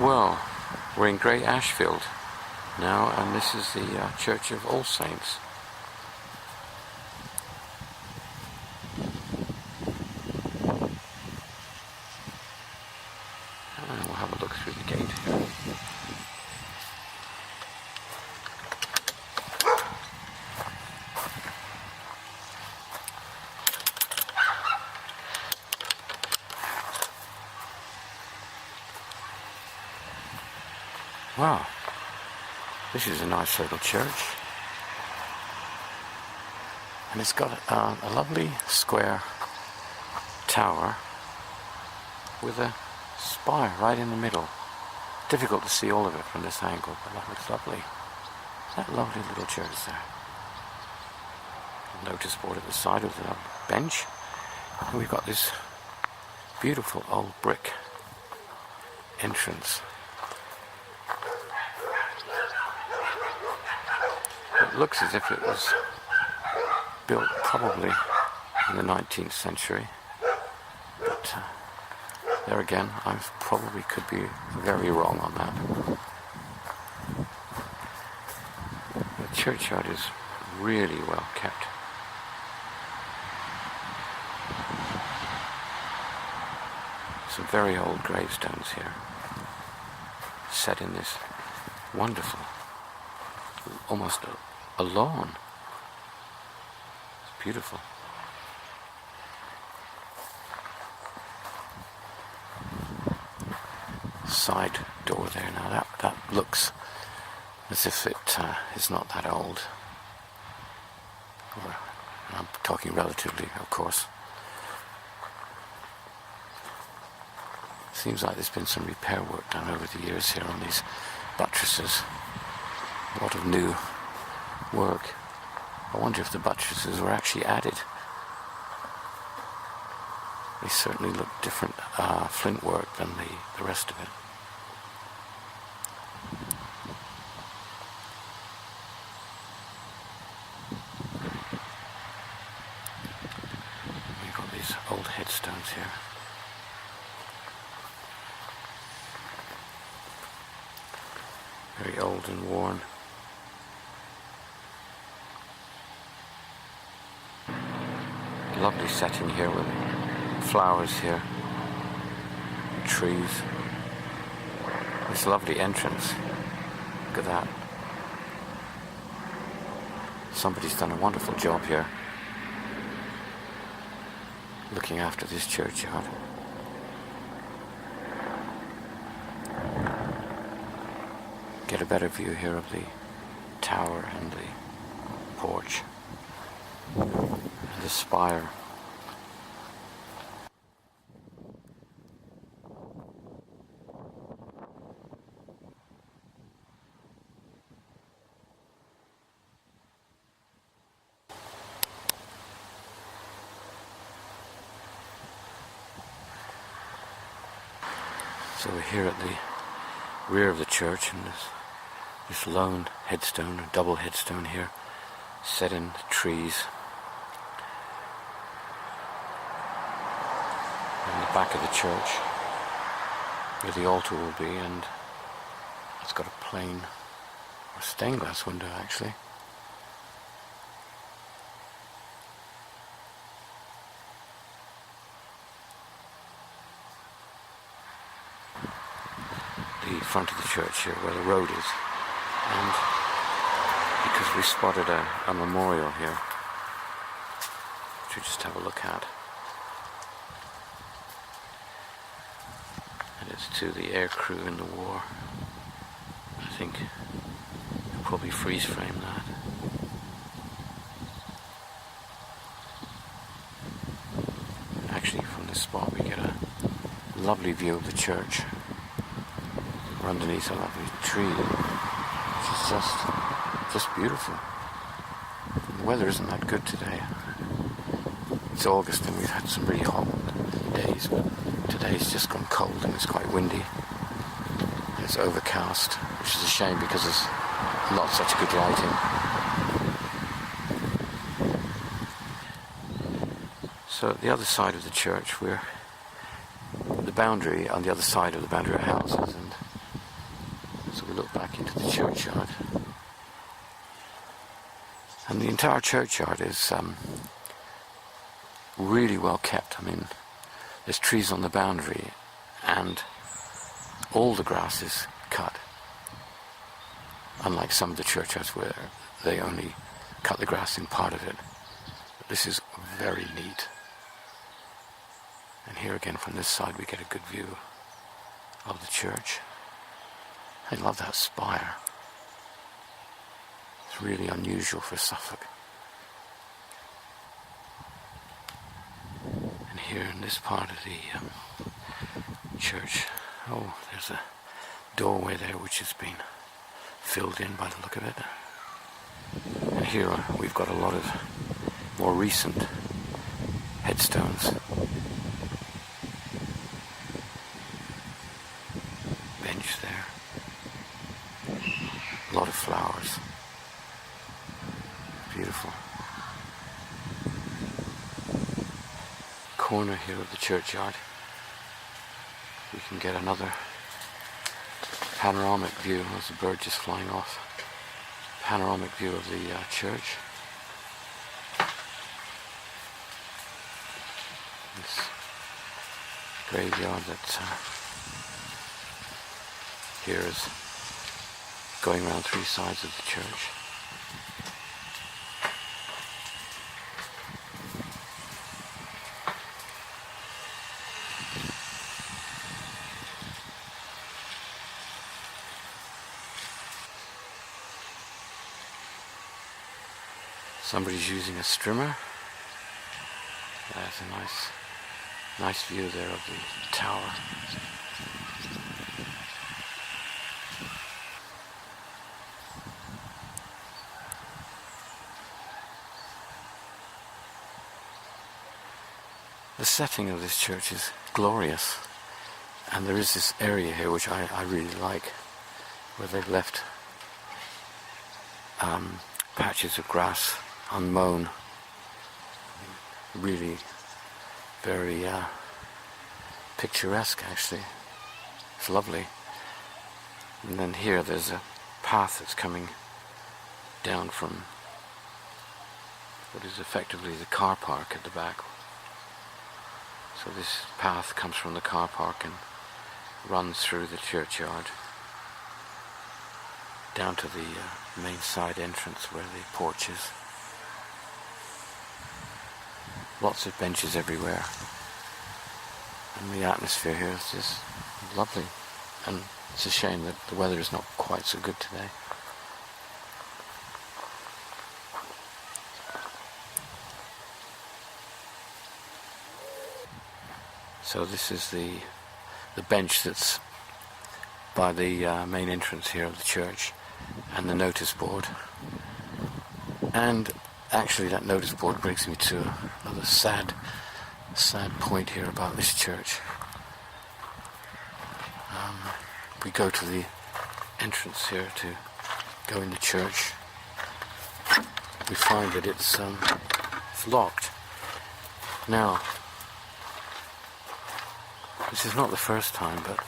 Well, we're in Great Ashfield now, and this is the Church of All Saints. And we'll have a look through the gate here. Wow, this is a nice little church, and it's got a lovely square tower with a spire right in the middle. Difficult to see all of it from this angle, but that looks lovely. That lovely little church there. Notice board at the side of the bench, and we've got this beautiful old brick entrance. It looks as if it was built probably in the 19th century, but there again, I probably could be very wrong on that. The churchyard is really well kept. Some very old gravestones here, set in this wonderful, almost a lawn. It's beautiful. Side door there now. That looks as if it is not that old. Or, I'm talking relatively, of course. Seems like there's been some repair work done over the years here on these buttresses. A lot of new work. I wonder if the buttresses were actually added. They certainly look different flint work than the rest of it. We've got these old headstones here. Very old and worn. Lovely setting here with flowers here, trees. This lovely entrance. Look at that. Somebody's done a wonderful job here, looking after this churchyard. Get a better view here of the tower and the porch and the spire. So we're here at the rear of the church, and this lone headstone, a double headstone here, set in the trees. In the back of the church, where the altar will be, and it's got a plain, or stained glass window actually. The front of the church here, where the road is, and because we spotted a memorial here, which we just have a look at, and it's to the air crew in the war. I think I'll probably freeze frame that. Actually, from this spot we get a lovely view of the church. We're underneath a lovely tree, which is just beautiful. The weather isn't that good today. It's August and we've had some really hot days, but today's just gone cold and it's quite windy. It's overcast, which is a shame because there's not such good lighting. So at the other side of the church, we're the boundary, on the other side of the boundary are houses, and we look back into the churchyard. And the entire churchyard is really well kept. I mean, there's trees on the boundary and all the grass is cut. Unlike some of the churchyards where they only cut the grass in part of it. But this is very neat. And here again from this side we get a good view of the church. I love that spire. It's really unusual for Suffolk. And here in this part of the church, oh, there's a doorway there which has been filled in by the look of it. And here we've got a lot of more recent headstones. Bench there. A lot of flowers. Beautiful. Corner here of the churchyard. We can get another panoramic view. There's a bird just flying off. Panoramic view of the church. This graveyard that here is going around three sides of the church. Somebody's using a strimmer. That's a nice view there of the tower. The setting of this church is glorious, and there is this area here which I really like, where they've left patches of grass unmown. Really very picturesque, actually. It's lovely. And then here there's a path that's coming down from what is effectively the car park at the back. So this path comes from the car park and runs through the churchyard down to the main side entrance where the porch is. Lots of benches everywhere. And the atmosphere here is just lovely. And it's a shame that the weather is not quite so good today. So this is the bench that's by the main entrance here of the church, and the notice board. And actually that notice board brings me to another sad point here about this church. We go to the entrance here to go in the church. We find that it's locked. Now, this is not the first time, but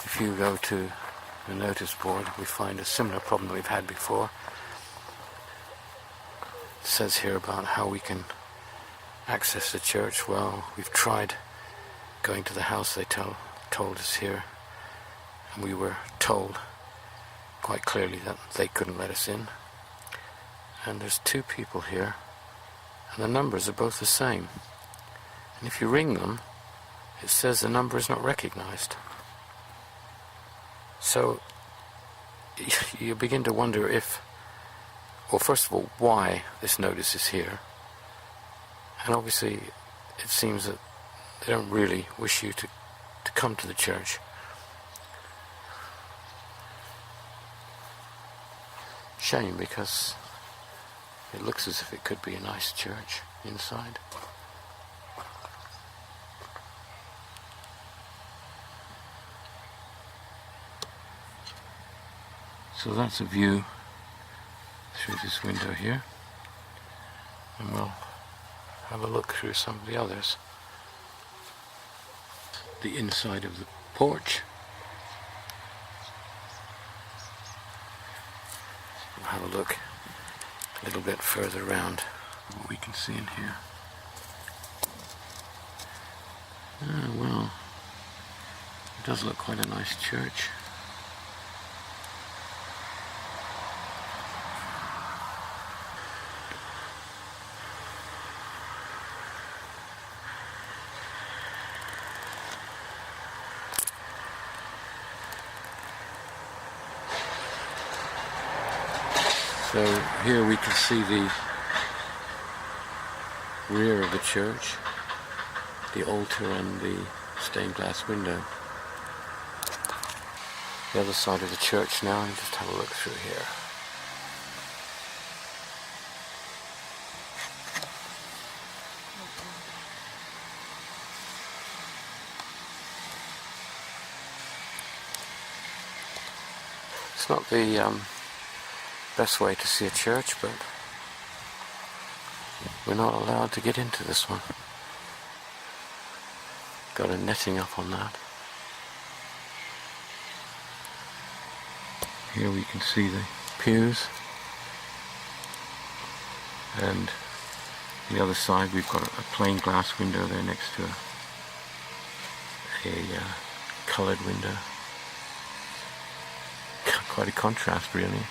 if you go to the notice board, we find a similar problem that we've had before. It says here about how we can access the church. Well, we've tried going to the house they told us here, and we were told quite clearly that they couldn't let us in. And there's two people here, and the numbers are both the same. And if you ring them, it says the number is not recognized. So you begin to wonder if, well, first of all, why this notice is here. And obviously it seems that they don't really wish you to come to the church. Shame, because it looks as if it could be a nice church inside. So that's a view through this window here, and we'll have a look through some of the others. The inside of the porch. have a look a little bit further around what we can see in here. Well, it does look quite a nice church. So here we can see the rear of the church, the altar and the stained glass window. The other side of the church now, and just have a look through here. It's not the best way to see a church, but we're not allowed to get into this one. Got a netting up on that. Here we can see the pews, and on the other side we've got a plain glass window there next to a coloured window. Quite a contrast, really.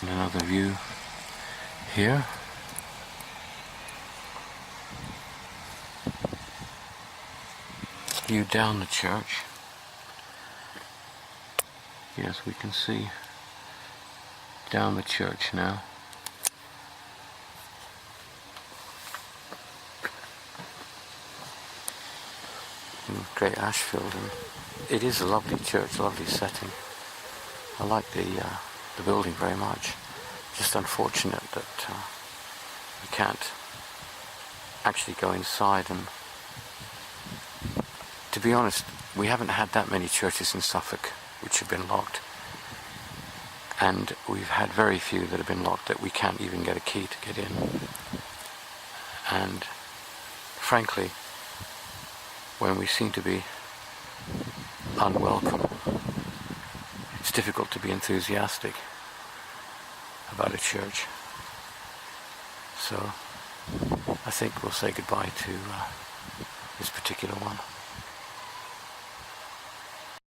And another view here. View down the church. Yes, we can see down the church now. Great Ashfield, and it is a lovely church, lovely setting. I like the building very much. Just unfortunate that you can't actually go inside, and to be honest, we haven't had that many churches in Suffolk which have been locked, and we've had very few that have been locked that we can't even get a key to get in. And frankly, when we seem to be unwelcome, it's difficult to be enthusiastic about a church. So I think we'll say goodbye to this particular one.